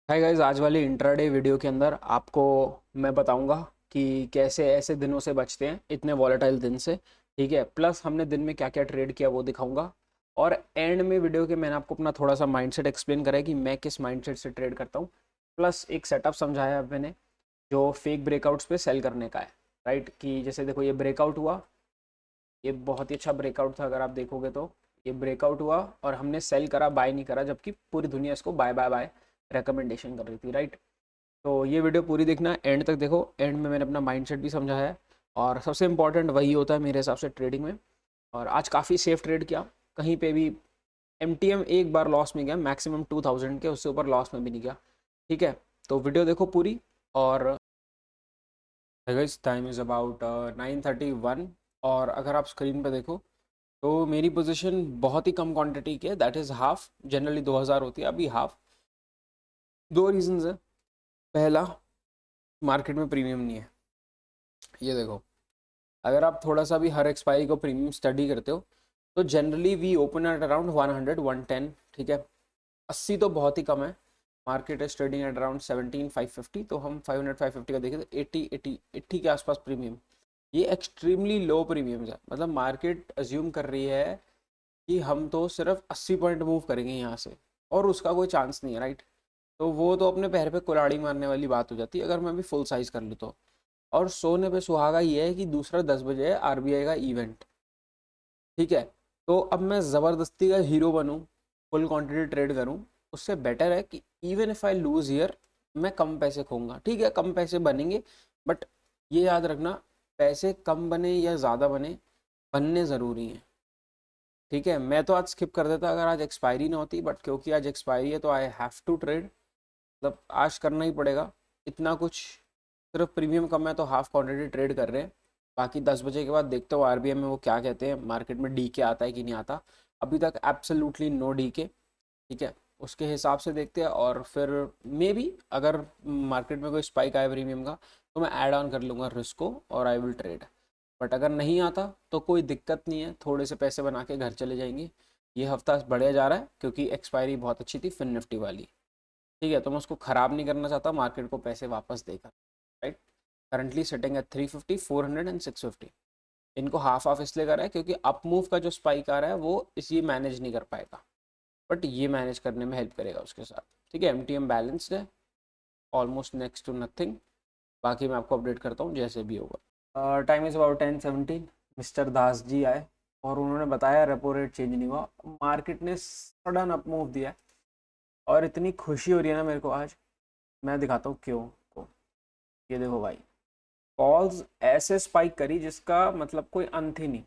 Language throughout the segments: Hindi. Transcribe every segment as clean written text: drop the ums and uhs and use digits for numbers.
हाय गाइस, आज वाली इंट्राडे वीडियो के अंदर आपको मैं बताऊंगा कि कैसे ऐसे दिनों से बचते हैं, इतने वॉलेटाइल दिन से। ठीक है, प्लस हमने दिन में क्या क्या ट्रेड किया वो दिखाऊंगा। और एंड में वीडियो के मैंने आपको अपना थोड़ा सा माइंडसेट एक्सप्लेन करा है कि मैं किस माइंडसेट से ट्रेड करता हूँ। प्लस एक सेटअप समझाया है मैंने जो फेक ब्रेकआउट्स पे सेल करने का है। राइट, कि जैसे देखो ये ब्रेकआउट हुआ, ये बहुत ही अच्छा ब्रेकआउट था। अगर आप देखोगे तो ये ब्रेकआउट हुआ और हमने सेल करा, बाय नहीं करा, जबकि पूरी दुनिया इसको बाय बाय बाय रिकमेंडेशन कर रही थी। राइट, तो ये वीडियो पूरी देखना, एंड तक देखो। एंड में मैंने अपना माइंडसेट भी समझाया है और सबसे इंपॉर्टेंट वही होता है मेरे हिसाब से ट्रेडिंग में। और आज काफ़ी सेफ ट्रेड किया, कहीं पे भी एम एक बार लॉस में गया, मैक्सिमम 2000 के, उससे ऊपर लॉस में भी नहीं गया। ठीक है, तो वीडियो देखो पूरी। और गाइस, टाइम इज़ अबाउट 9:31। और अगर आप स्क्रीन पे देखो तो मेरी पोजीशन बहुत ही कम क्वांटिटी की है, दैट इज़ हाफ। जनरली 2000 होती है, अभी हाफ। दो रीजंस है। पहला, मार्केट में प्रीमियम नहीं है। ये देखो, अगर आप थोड़ा सा भी हर एक्सपायरी को प्रीमियम स्टडी करते हो तो generally we open at around 100 110। ठीक है, 80 तो बहुत ही कम है। मार्केट है ट्रेडिंग एट अराउंड 17 550, तो हम 500 550 का देखें तो 80 के आसपास प्रीमियम। ये एक्सट्रीमली लो प्रीमियम है। मतलब मार्केट अज्यूम कर रही है कि हम तो सिर्फ 80 पॉइंट मूव करेंगे यहाँ से, और उसका कोई चांस नहीं है। राइट, तो वो तो अपने पैर पे कुल्हाड़ी मारने वाली बात हो जाती है अगर मैं भी फुल साइज कर लूँ तो। और सोने पे सुहागा ये है कि दूसरा 10 बजे है आरबीआई का इवेंट। ठीक है, तो अब मैं ज़बरदस्ती का हीरो बनूं, फुल क्वांटिटी ट्रेड करूं, उससे बेटर है कि even if I lose year, मैं कम पैसे खोऊंगा। ठीक है, कम पैसे बनेंगे, बट ये याद रखना, पैसे कम बने या ज़्यादा बने, बनने ज़रूरी हैं। ठीक है, मैं तो आज स्किप कर देता अगर आज एक्सपायरी ना होती, बट क्योंकि आज एक्सपायरी है तो आई हैव टू ट्रेड। मतलब आज करना ही पड़ेगा। इतना कुछ, सिर्फ प्रीमियम कम है तो हाफ क्वांटिटी ट्रेड कर रहे हैं। बाकी 10 बजे के बाद देखते हो आरबीआई में वो क्या कहते हैं, मार्केट में डी के आता है कि नहीं आता। अभी तक एब्सोल्युटली नो डी के। ठीक है, उसके हिसाब से देखते हैं। और फिर मे बी अगर मार्केट में कोई स्पाइक आए प्रीमियम का तो मैं ऐड ऑन कर लूँगा रिस्क को और आई विल ट्रेड। बट अगर नहीं आता तो कोई दिक्कत नहीं है, थोड़े से पैसे बना के घर चले जाएंगे। ये हफ्ता बढ़िया जा रहा है क्योंकि एक्सपायरी बहुत अच्छी थी फिन निफ्टी वाली। ठीक है, तो मैं उसको ख़राब नहीं करना चाहता, मार्केट को पैसे वापस देकर। Right, currently setting at 350 400 and 650। इनको हाफ हाफ इसलिए करा है क्योंकि अप मूव का जो स्पाइक आ रहा है वो इसी मैनेज नहीं कर पाएगा, बट ये मैनेज करने में हेल्प करेगा उसके साथ। ठीक है, एम टी एम बैलेंस्ड है, ऑलमोस्ट नेक्स्ट टू नथिंग। बाकी मैं आपको अपडेट करता हूँ जैसे भी होगा। Time is about 10:17। Mister Das ji आए और उन्होंने बताया रेपो रेट चेंज नहीं हुआ। मार्केट ने सडन अप मूव दिया है और इतनी खुशी हो रही है ना मेरे को आज। मैं दिखाता हूँ क्यों को। ये देखो भाई, कॉल्स ऐसे स्पाइक करी जिसका मतलब कोई अंत ही नहीं।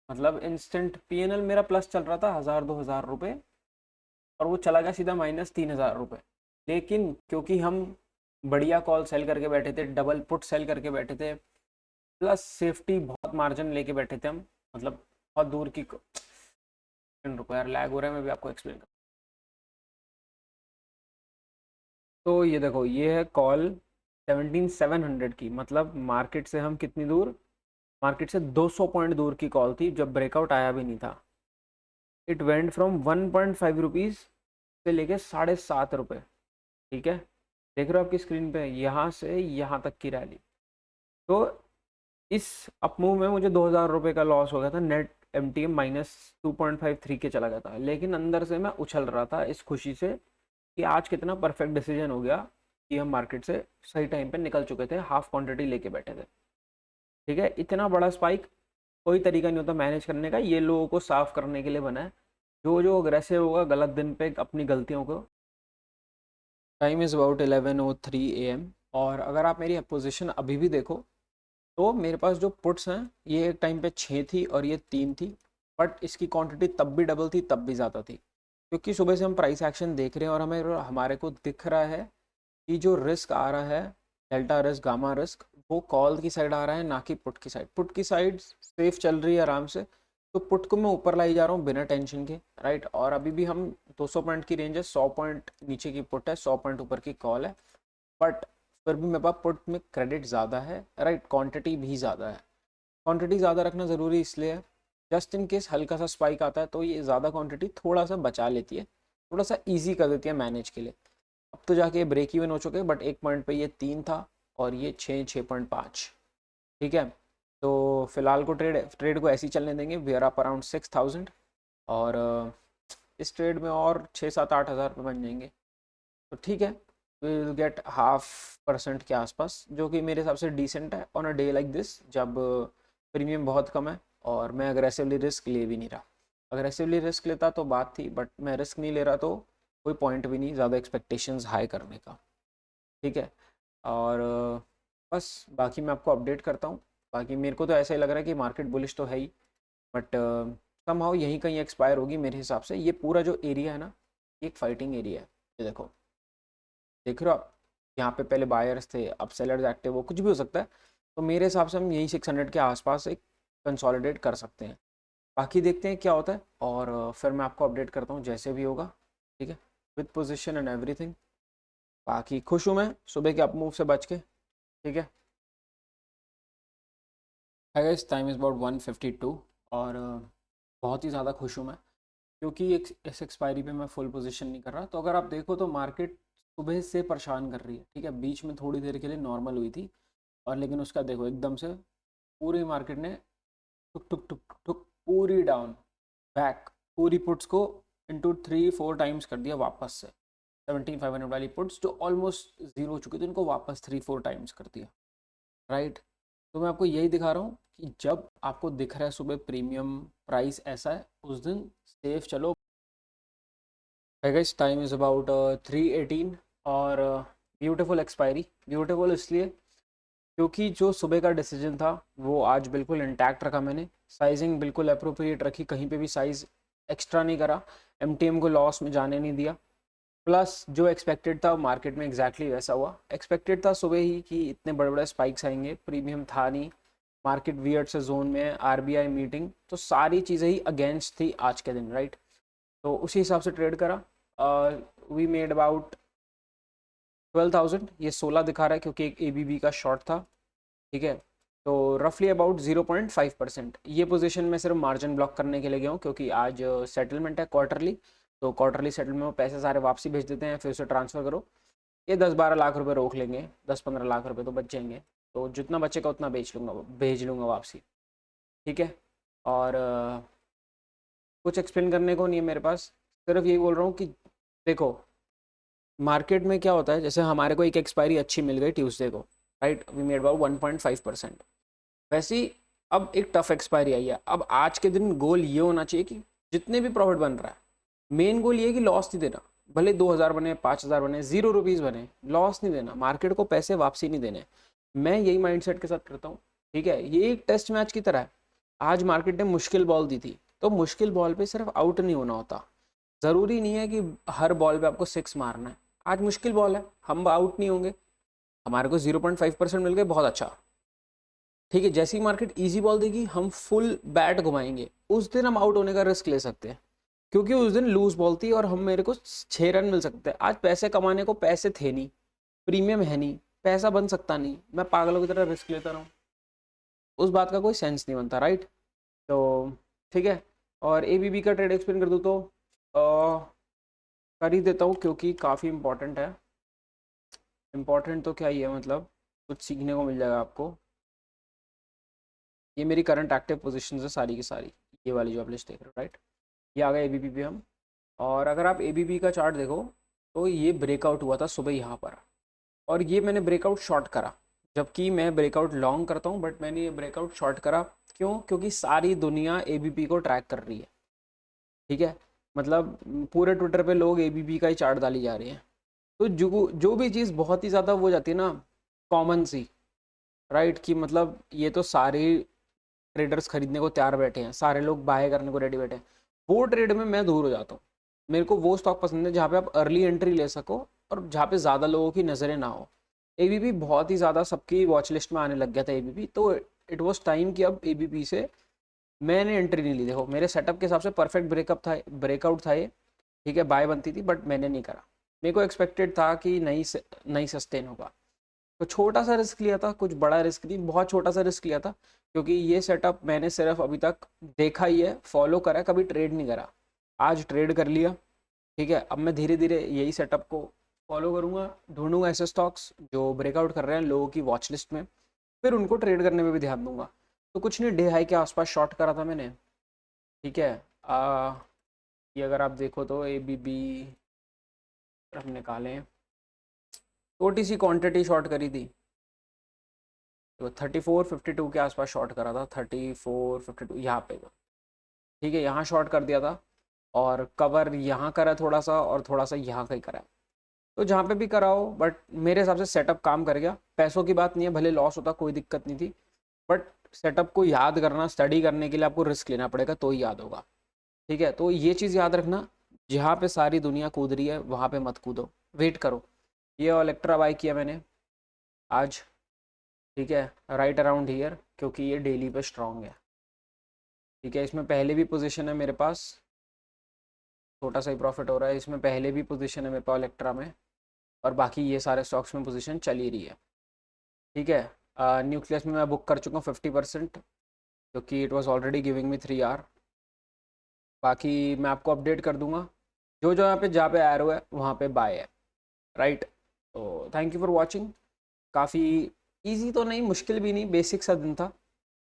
मतलब इंस्टेंट पीएनएल मेरा प्लस चल रहा था 1000 2000 रुपये, और वो चला गया सीधा -3000 रुपये। लेकिन क्योंकि हम बढ़िया कॉल सेल करके बैठे थे, डबल पुट सेल करके बैठे थे, प्लस सेफ्टी बहुत मार्जिन लेके बैठे थे हम। मतलब बहुत दूर की रुको यार, लैग हो रहा है, मैं भी आपको एक्सप्लेन कर। तो ये देखो, ये है कॉल 17700 की। मतलब मार्केट से हम कितनी दूर, मार्केट से 200 पॉइंट दूर की कॉल थी जब ब्रेकआउट आया भी नहीं था। इट वेंट फ्रॉम 1.5 रुपीज़ से लेके 7.5 रुपये। ठीक है, देख रहे हो आपकी स्क्रीन पे, यहाँ से यहाँ तक की रैली। तो इस अपमूव में मुझे 2000 रुपये का लॉस हो गया था। नेट एम टी एम -2.53 के चला गया था, लेकिन अंदर से मैं उछल रहा था इस खुशी से कि आज कितना परफेक्ट डिसीजन हो गया कि हम मार्केट से सही टाइम पे निकल चुके थे, हाफ क्वांटिटी लेके बैठे थे। ठीक है, इतना बड़ा स्पाइक कोई तरीका नहीं होता मैनेज करने का, ये लोगों को साफ करने के लिए बना है। जो जो अग्रेसिव होगा गलत दिन पे अपनी गलतियों को। Time is about 11:03 AM। और अगर आप मेरी पोजीशन अभी भी देखो तो मेरे पास जो पुट्स हैं ये एक टाइम पे 6 थी और ये 3 थी। बट इसकी क्वांटिटी तब भी डबल थी, तब भी ज़्यादा थी, क्योंकि सुबह से हम प्राइस एक्शन देख रहे हैं और हमें हमारे को दिख रहा है कि जो रिस्क आ रहा है, डेल्टा रिस्क गामा रिस्क, वो कॉल की साइड आ रहा है ना कि पुट की साइड। पुट की साइड सेफ चल रही है आराम से, तो पुट को मैं ऊपर लाई जा रहा हूँ बिना टेंशन के। राइट, और अभी भी हम 200 पॉइंट की रेंज है, 100 पॉइंट नीचे की पुट है, 100 पॉइंट ऊपर की कॉल है। बट फिर भी मेरे पास पुट में क्रेडिट ज़्यादा है। राइट, क्वांटिटी भी ज़्यादा है। क्वांटिटी ज़्यादा रखना ज़रूरी इसलिए है, जस्ट इन केस हल्का सा स्पाइक आता है तो ये ज़्यादा क्वांटिटी थोड़ा सा बचा लेती है, थोड़ा सा ईजी कर देती है मैनेज के लिए। अब तो जाके ब्रेक इवन हो चुके, बट एक पॉइंट पे ये 3 था और ये 6.5। ठीक है, तो फिलहाल को ट्रेड को ऐसे ही चलने देंगे। वी आर अप अराउंड 6000 और इस ट्रेड में और 6-7-8 हज़ार रुपये बन जाएंगे, तो ठीक है। वी विल गेट 0.5% के आसपास, जो कि मेरे हिसाब से डिसेंट है on a day like this, जब प्रीमियम बहुत कम है और मैं अग्रेसिवली रिस्क ले भी नहीं रहा। अग्रेसिवली रिस्क लेता तो बात थी, बट मैं रिस्क नहीं ले रहा तो कोई पॉइंट भी नहीं ज़्यादा एक्सपेक्टेशंस हाई करने का। ठीक है, और बस बाकी मैं आपको अपडेट करता हूँ। बाकी मेरे को तो ऐसा ही लग रहा है कि मार्केट बुलिश तो है ही, बट समहाउ यहीं कहीं एक्सपायर होगी मेरे हिसाब से। ये पूरा जो एरिया है ना, ये एक फाइटिंग एरिया है। ये देखो, देख रहे हो आप, यहाँ पे पहले बायर्स थे, अब सेलर्स एक्टिव हो, कुछ भी हो सकता है। तो मेरे हिसाब से हम यही 600 के आसपास एक कंसोलिडेट कर सकते हैं। बाकी देखते हैं क्या होता है, और फिर मैं आपको अपडेट करता हूँ जैसे भी होगा। ठीक है, विथ पोजीशन एंड एवरीथिंग। बाकी खुश हूँ मैं सुबह के अप मूव से बच के। ठीक है, गाइस टाइम इज़ अबाउट 1:52 और बहुत ही ज़्यादा खुश हूँ मैं, क्योंकि एक इस एक्सपायरी पे मैं फुल पोजीशन नहीं कर रहा। तो अगर आप देखो तो मार्केट सुबह से परेशान कर रही है। ठीक है, बीच में थोड़ी देर के लिए नॉर्मल हुई थी, और लेकिन उसका देखो एकदम से पूरी मार्केट ने टुक टुक टुक टुक टुक पूरी डाउन बैक, पूरी पुट्स को इंटू 3-4 टाइम्स कर दिया वापस से। 17,500 वाली पुट्स जो ऑलमोस्ट जीरो हो चुकी थी, उनको वापस 3-4 टाइम्स कर दिया। राइट, तो मैं आपको यही दिखा रहा हूँ कि जब आपको दिख रहा है सुबह प्रीमियम प्राइस ऐसा है, उस दिन सेफ चलो। गाइस टाइम इज़ अबाउट 3:18 और ब्यूटीफुल एक्सपायरी। ब्यूटीफुल इसलिए क्योंकि जो सुबह का डिसीजन था वो आज बिल्कुल इंटैक्ट रखा मैंने। साइजिंग बिल्कुल अप्रोप्रिएट रखी, कहीं पे भी साइज़ एक्स्ट्रा नहीं करा, एमटीएम को लॉस में जाने नहीं दिया। प्लस जो एक्सपेक्टेड था मार्केट में एग्जैक्टली वैसा हुआ। एक्सपेक्टेड था सुबह ही कि इतने बड़े बड़े स्पाइक्स आएंगे, प्रीमियम था नहीं, मार्केट वियर्ड से जोन में, आरबीआई मीटिंग, तो सारी चीज़ें ही अगेंस्ट थी आज के दिन। राइट, तो उसी हिसाब से ट्रेड करा। We made about 12,000। ये 16 दिखा रहा है क्योंकि एक एबीबी का शॉर्ट था। ठीक है, तो रफली अबाउट 0.5%। ये पोजीशन में सिर्फ मार्जिन ब्लॉक करने के लिए गया हूँ, क्योंकि आज सेटलमेंट है क्वार्टरली, तो क्वार्टरली सेटलमेंट में पैसे सारे वापसी भेज देते हैं, फिर उसे ट्रांसफ़र करो। ये 10-12 लाख रुपए रोक लेंगे, 10-15 लाख रुपए तो बच जाएंगे, तो जितना बचेगा उतना भेज लूँगा वापसी। ठीक है, और कुछ एक्सप्लेन करने को नहीं है मेरे पास, सिर्फ यही बोल रहा हूँ कि देखो मार्केट में क्या होता है। जैसे हमारे को एक एक्सपायरी अच्छी मिल गई ट्यूसडे को, राइट, वी मेड अबाउट 1.5%। वैसे ही अब एक टफ एक्सपायरी आई है। अब आज के दिन गोल ये होना चाहिए कि जितने भी प्रॉफिट बन रहा है, मेन गोल ये है कि लॉस नहीं देना। भले 2,000 बने, 5,000 बने, 0 रुपीज़ बने, लॉस नहीं देना, मार्केट को पैसे वापसी नहीं देने। मैं यही माइंडसेट के साथ करता हूँ। ठीक है, ये एक टेस्ट मैच की तरह है। आज मार्केट ने मुश्किल बॉल दी थी, तो मुश्किल बॉल पे सिर्फ आउट नहीं होना होता। ज़रूरी नहीं है कि हर बॉल पे आपको 6 मारना है। आज मुश्किल बॉल है, हम आउट नहीं होंगे, हमारे को 0.5% मिल गए, बहुत अच्छा। ठीक है, जैसी मार्केट इजी बॉल देगी हम फुल बैट घुमाएंगे, उस दिन हम आउट होने का रिस्क ले सकते हैं, क्योंकि उस दिन लूज बॉल थी और हम मेरे को 6 रन मिल सकते हैं। आज पैसे कमाने को पैसे थे नहीं, प्रीमियम है नहीं, पैसा बन सकता नहीं, मैं पागलों की तरह रिस्क लेता रहूँ, उस बात का कोई सेंस नहीं बनता। राइट, तो ठीक है, और एबीबी का ट्रेड एक्सप्लेन कर दूँ तो कर ही देता हूँ, क्योंकि काफ़ी इंपॉर्टेंट है। इम्पॉर्टेंट तो क्या ही है, मतलब कुछ सीखने को मिल जाएगा आपको। ये मेरी करंट एक्टिव पोजीशन है सारी की सारी, ये वाली जो आप लिस्ट देख रहे हो। राइट, ये आ गया एबीबी पे हम। और अगर आप एबीबी का चार्ट देखो तो ये ब्रेकआउट हुआ था सुबह यहाँ पर, और ये मैंने ब्रेकआउट शॉर्ट करा, जबकि मैं ब्रेकआउट लॉन्ग करता हूँ, बट मैंने ये ब्रेकआउट शॉर्ट करा। क्यों? क्योंकि सारी दुनिया एबीबी को ट्रैक कर रही है। ठीक है, मतलब पूरे ट्विटर पे लोग एबीबी का ही चार्ट डाली जा रहे हैं। तो जो भी चीज़ बहुत ही ज़्यादा वो जाती है ना, कॉमन सी, राइट, कि मतलब ये तो सारे ट्रेडर्स खरीदने को तैयार बैठे हैं, सारे लोग बाय करने को रेडी बैठे हैं, वो ट्रेड में मैं दूर हो जाता हूँ। मेरे को वो स्टॉक पसंद है जहाँ पे आप अर्ली एंट्री ले सको और जहाँ पे ज़्यादा लोगों की नज़रें ना हो। एबीपी बहुत ही ज़्यादा सबकी वॉच लिस्ट में आने लग गया था एबीपी, तो इट वॉज टाइम कि अब एबीपी से मैंने एंट्री नहीं ली। देखो मेरे सेटअप के हिसाब से परफेक्ट ब्रेकआउट था ये। ठीक है, बाय बनती थी, बट मैंने नहीं करा। मेरे को एक्सपेक्टेड था कि नहीं सस्टेन होगा, तो छोटा सा रिस्क लिया था, कुछ बड़ा रिस्क नहीं, बहुत छोटा सा रिस्क लिया था, क्योंकि ये सेटअप मैंने सिर्फ अभी तक देखा ही है, फॉलो करा है, कभी ट्रेड नहीं करा। आज ट्रेड कर लिया। ठीक है, अब मैं धीरे धीरे यही सेटअप को फॉलो करूँगा, ढूंढूंगा ऐसे स्टॉक्स जो ब्रेकआउट कर रहे हैं लोगों की वॉच लिस्ट में, फिर उनको ट्रेड करने में भी ध्यान दूंगा। तो कुछ नहीं, डे हाई के आसपास शॉर्ट करा था मैंने, ठीक है। ये अगर आप देखो तो ABB हम निकालें, छोटी सी क्वांटिटी शॉर्ट करी थी, तो 3452 के आसपास शॉर्ट करा था, 3452 यहाँ पे तो, ठीक है, यहाँ शॉर्ट कर दिया था। और कवर यहाँ करा थोड़ा सा, और थोड़ा सा यहाँ का ही करा है। तो जहाँ पे भी कराओ, बट मेरे हिसाब से सेटअप काम कर गया। पैसों की बात नहीं है, भले लॉस होता कोई दिक्कत नहीं थी, बट सेटअप को याद करना, स्टडी करने के लिए आपको रिस्क लेना पड़ेगा तो ही याद होगा, ठीक है। तो ये चीज़ याद रखना, जहाँ पे सारी दुनिया कूद रही है वहाँ पे मत कूदो, वेट करो। ये इलेक्ट्रा बाई किया मैंने आज, ठीक है, राइट अराउंड हियर, क्योंकि ये डेली पे स्ट्रांग है, ठीक है। इसमें पहले भी पोजीशन है मेरे पास, छोटा सा ही प्रॉफिट हो रहा है इसमें, पहले भी पोजीशन है मेरे पास इलेक्ट्रा में, और बाकी ये सारे स्टॉक्स में पोजीशन चल ही रही है, ठीक है। न्यूक्लियस में मैं बुक कर चुका हूँ 50%, क्योंकि it was already giving me 3 hour. बाकी मैं आपको अपडेट कर दूंगा, जो जो यहाँ पे जहाँ पे एरो है वहाँ पे बाय है, राइट। तो थैंक यू फॉर वॉचिंग। काफ़ी इजी तो नहीं, मुश्किल भी नहीं, बेसिक सा दिन था,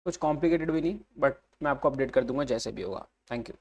कुछ कॉम्प्लिकेटेड भी नहीं, बट मैं आपको अपडेट कर दूंगा जैसे भी होगा। Thank you.